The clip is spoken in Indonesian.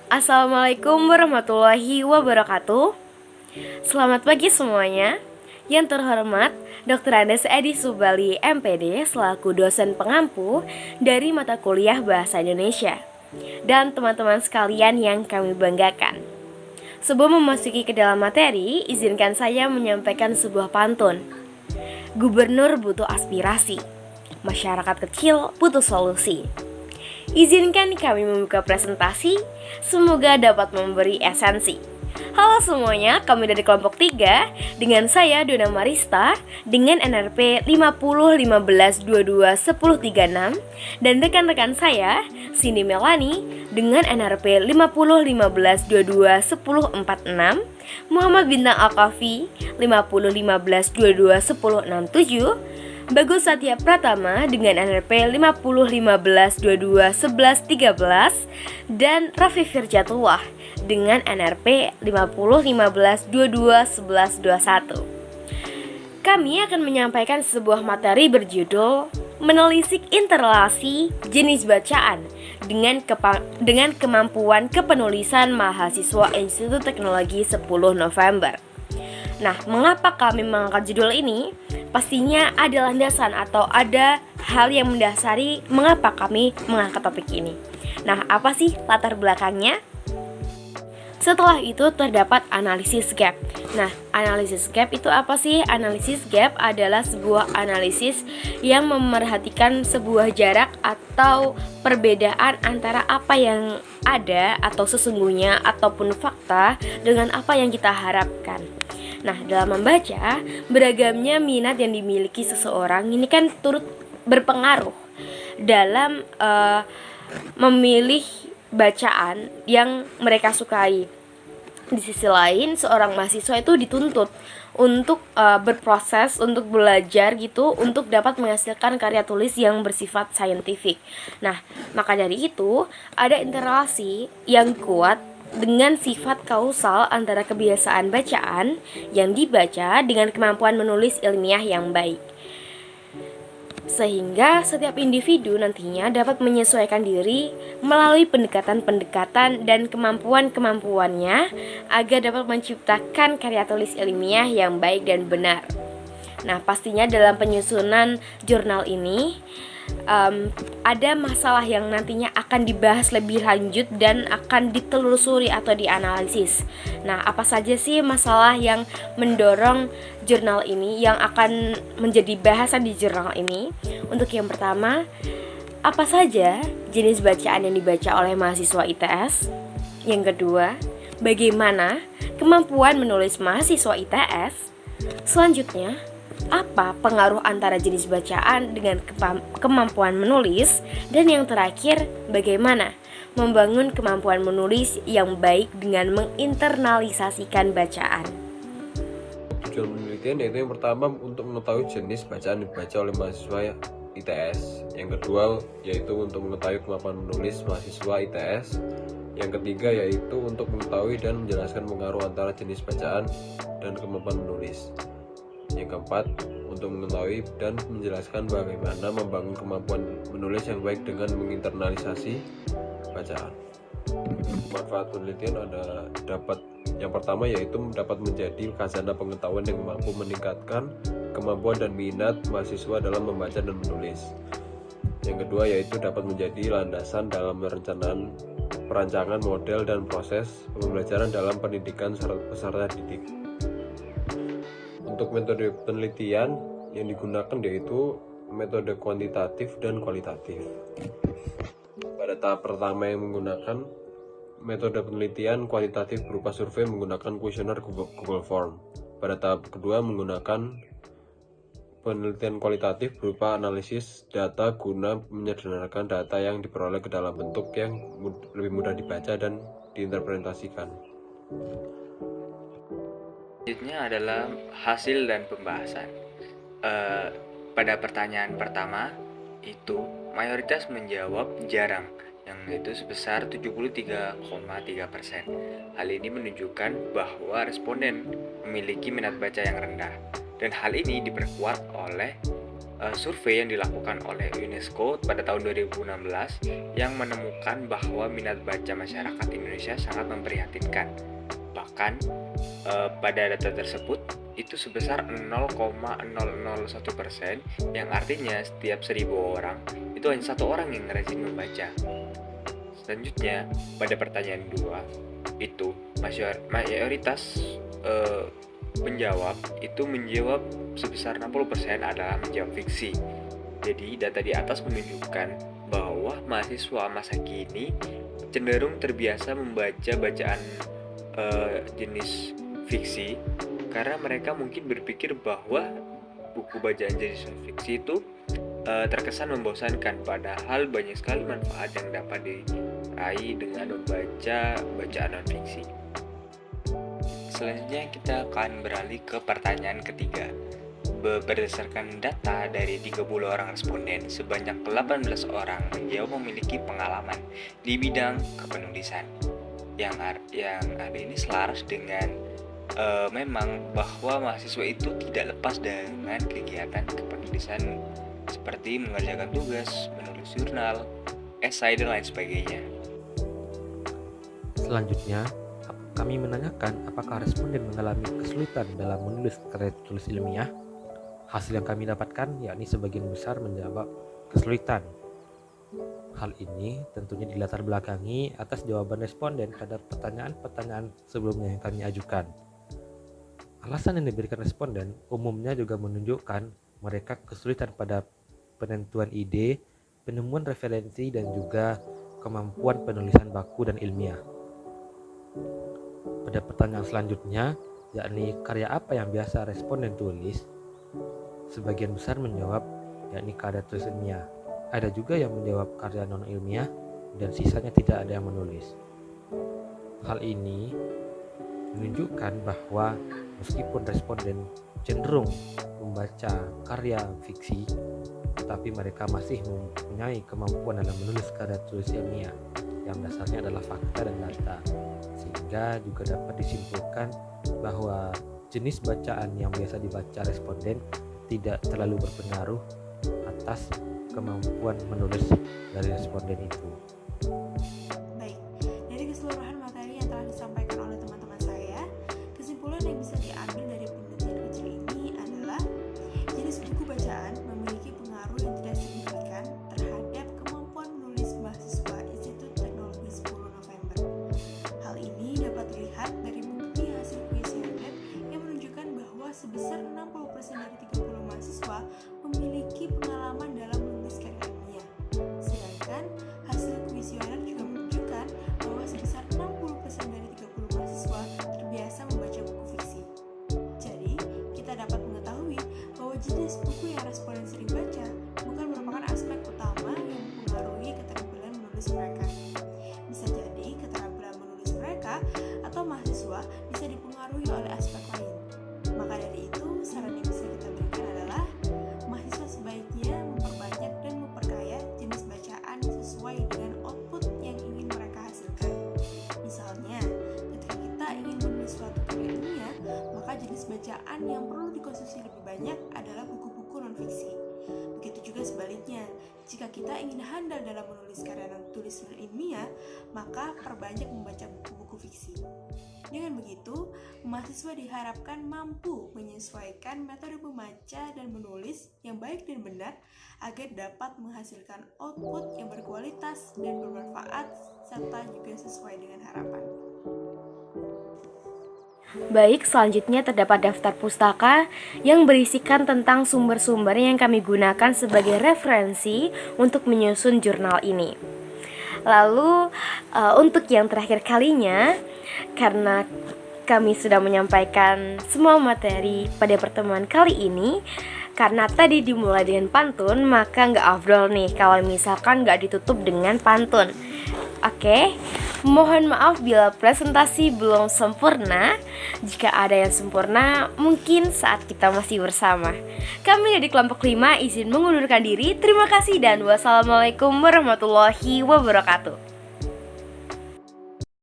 Assalamualaikum warahmatullahi wabarakatuh. Selamat pagi semuanya. Yang terhormat Dr. Andes Edi Subali MPD selaku dosen pengampu dari mata kuliah Bahasa Indonesia, dan teman-teman sekalian yang kami banggakan. Sebelum memasuki ke dalam materi, izinkan saya menyampaikan sebuah pantun. Gubernur butuh aspirasi, masyarakat kecil butuh solusi. Izinkan kami membuka presentasi, semoga dapat memberi esensi. Halo semuanya, kami dari kelompok 3 dengan saya Dona Marista dengan NRP 5015221036 dan rekan-rekan saya Cindy Melani dengan NRP 5015221046, Muhammad Bintang Alkafi 5015221067, Bagus Satya Pratama dengan NRP 5015221113 dan Raffi Firjatullah dengan NRP 5015221121. Kami akan menyampaikan sebuah materi berjudul Menelisik interrelasi jenis bacaan dengan kemampuan kepenulisan mahasiswa Institut Teknologi 10 November. Nah, mengapa kami mengangkat judul ini? Pastinya ada landasan atau ada hal yang mendasari mengapa kami mengangkat topik ini. Nah, apa sih latar belakangnya? Setelah itu terdapat analisis gap. Nah, analisis gap itu apa sih? Analisis gap adalah sebuah analisis yang memerhatikan sebuah jarak atau perbedaan antara apa yang ada atau sesungguhnya ataupun fakta dengan apa yang kita harapkan. Nah, dalam membaca, beragamnya minat yang dimiliki seseorang ini kan turut berpengaruh dalam memilih bacaan yang mereka sukai. Di sisi lain, seorang mahasiswa itu dituntut untuk berproses, untuk belajar gitu, untuk dapat menghasilkan karya tulis yang bersifat saintifik. Nah, maka dari itu, ada interrelasi yang kuat dengan sifat kausal antara kebiasaan bacaan yang dibaca dengan kemampuan menulis ilmiah yang baik, sehingga setiap individu nantinya dapat menyesuaikan diri melalui pendekatan-pendekatan dan kemampuan-kemampuannya agar dapat menciptakan karya tulis ilmiah yang baik dan benar. Nah, pastinya dalam penyusunan jurnal ini ada masalah yang nantinya akan dibahas lebih lanjut dan akan ditelusuri atau dianalisis. Nah, apa saja sih masalah yang mendorong jurnal ini yang akan menjadi bahasan di jurnal ini? Untuk yang pertama, apa saja jenis bacaan yang dibaca oleh mahasiswa ITS? Yang kedua, bagaimana kemampuan menulis mahasiswa ITS? Selanjutnya, apa pengaruh antara jenis bacaan dengan kemampuan menulis? Dan yang terakhir, bagaimana membangun kemampuan menulis yang baik dengan menginternalisasikan bacaan? Tujuan penelitian yaitu yang pertama untuk mengetahui jenis bacaan yang dibaca oleh mahasiswa ITS. Yang kedua yaitu untuk mengetahui kemampuan menulis mahasiswa ITS. Yang ketiga yaitu untuk mengetahui dan menjelaskan pengaruh antara jenis bacaan dan kemampuan menulis. Yang keempat, untuk mengetahui dan menjelaskan bagaimana membangun kemampuan menulis yang baik dengan menginternalisasi bacaan. Manfaat penelitian yang pertama yaitu dapat menjadi khazanah pengetahuan yang mampu meningkatkan kemampuan dan minat mahasiswa dalam membaca dan menulis. Yang kedua yaitu dapat menjadi landasan dalam perancangan model dan proses pembelajaran dalam pendidikan peserta didik. Untuk metode penelitian yang digunakan yaitu metode kuantitatif dan kualitatif. Pada tahap pertama yang menggunakan metode penelitian kuantitatif berupa survei menggunakan kuesioner Google Form. Pada tahap kedua menggunakan penelitian kualitatif berupa analisis data guna menyederhanakan data yang diperoleh ke dalam bentuk yang lebih mudah dibaca dan diinterpretasikan. Selanjutnya adalah hasil dan pembahasan. Pada pertanyaan pertama itu mayoritas menjawab jarang, yang itu sebesar 73,3%. Hal ini menunjukkan bahwa responden memiliki minat baca yang rendah, dan hal ini diperkuat oleh survei yang dilakukan oleh UNESCO pada tahun 2016 yang menemukan bahwa minat baca masyarakat Indonesia sangat memprihatinkan. Bahkan pada data tersebut itu sebesar 0,001%, yang artinya setiap 1.000 orang itu hanya 1 orang yang rajin membaca. Selanjutnya, pada pertanyaan 2 itu mayoritas penjawab itu menjawab sebesar 60% adalah menjawab fiksi. Jadi data di atas menunjukkan bahwa mahasiswa masa kini cenderung terbiasa membaca bacaan jenis fiksi karena mereka mungkin berpikir bahwa buku bacaan jenis fiksi itu terkesan membosankan, padahal banyak sekali manfaat yang dapat diraih dengan membaca bacaan non-fiksi. Selanjutnya kita akan beralih ke pertanyaan ketiga. Berdasarkan data dari 30 orang responden, sebanyak 18 orang menjawab memiliki pengalaman di bidang kepenulisan. Yang ada ini selaras dengan memang bahwa mahasiswa itu tidak lepas dengan kegiatan kepenulisan seperti mengerjakan tugas, menulis jurnal, esai, dan lain sebagainya. Selanjutnya, kami menanyakan apakah responden mengalami kesulitan dalam menulis karya tulis ilmiah. Hasil yang kami dapatkan yakni sebagian besar menjawab kesulitan. Hal ini tentunya dilatar belakangi atas jawaban responden pada pertanyaan-pertanyaan sebelumnya yang kami ajukan. Alasan yang diberikan responden umumnya juga menunjukkan mereka kesulitan pada penentuan ide, penemuan referensi, dan juga kemampuan penulisan baku dan ilmiah. Pada pertanyaan selanjutnya, yakni karya apa yang biasa responden tulis, sebagian besar menjawab yakni karya tulis ilmiah. Ada juga yang menjawab karya non ilmiah dan sisanya tidak ada yang menulis. Hal ini menunjukkan bahwa meskipun responden cenderung membaca karya fiksi, tetapi mereka masih mempunyai kemampuan dalam menulis karya tulis ilmiah yang dasarnya adalah fakta dan data, sehingga juga dapat disimpulkan bahwa jenis bacaan yang biasa dibaca responden tidak terlalu berpengaruh atas kemampuan menulis dari responden itu. Baik, dari keseluruhan materi yang telah disampaikan oleh teman-teman saya, kesimpulan yang bisa diambil dari penelitian kecil ini adalah jenis buku bacaan memiliki pengaruh yang tidak signifikan terhadap kemampuan menulis mahasiswa Institut Teknologi 10 November. Hal ini dapat dilihat dari bukti hasil kuesioner yang menunjukkan bahwa sebesar 60% dari 30 mahasiswa memiliki pengalaman dalam menulis karya ilmiah. Sedangkan hasil kuesioner juga menunjukkan bahwa sebesar 60% dari 30 mahasiswa terbiasa membaca buku fiksi. Jadi, kita dapat mengetahui bahwa jenis buku yang responden sering baca bukan merupakan aspek utama yang mempengaruhi keterampilan menulis mereka. Bisa jadi keterampilan menulis mereka atau mahasiswa bisa dipengaruhi oleh aspek lain. Maka dari itu, saran yang bisa kita berikan adalah mahasiswa sebaiknya memperbanyak dan memperkaya jenis bacaan sesuai dengan output yang ingin mereka hasilkan. Misalnya, ketika kita ingin menulis suatu karya ilmiah, maka jenis bacaan yang perlu dikonsumsi lebih banyak adalah buku-buku non-fiksi. Begitu juga sebaliknya, jika kita ingin handal dalam menulis karya tulis ilmiah, maka perbanyak membaca buku-buku fiksi. Dengan begitu, mahasiswa diharapkan mampu menyesuaikan metode membaca dan menulis yang baik dan benar agar dapat menghasilkan output yang berkualitas dan bermanfaat serta juga sesuai dengan harapan. Baik, selanjutnya terdapat daftar pustaka yang berisikan tentang sumber-sumber yang kami gunakan sebagai referensi untuk menyusun jurnal ini. Lalu, untuk yang terakhir kalinya, karena kami sudah menyampaikan semua materi pada pertemuan kali ini, karena tadi dimulai dengan pantun, maka nggak afdol nih kalau misalkan nggak ditutup dengan pantun. Oke, mohon maaf bila presentasi belum sempurna. Jika ada yang sempurna, mungkin saat kita masih bersama. Kami dari kelompok 5 izin mengundurkan diri. Terima kasih dan wassalamualaikum warahmatullahi wabarakatuh.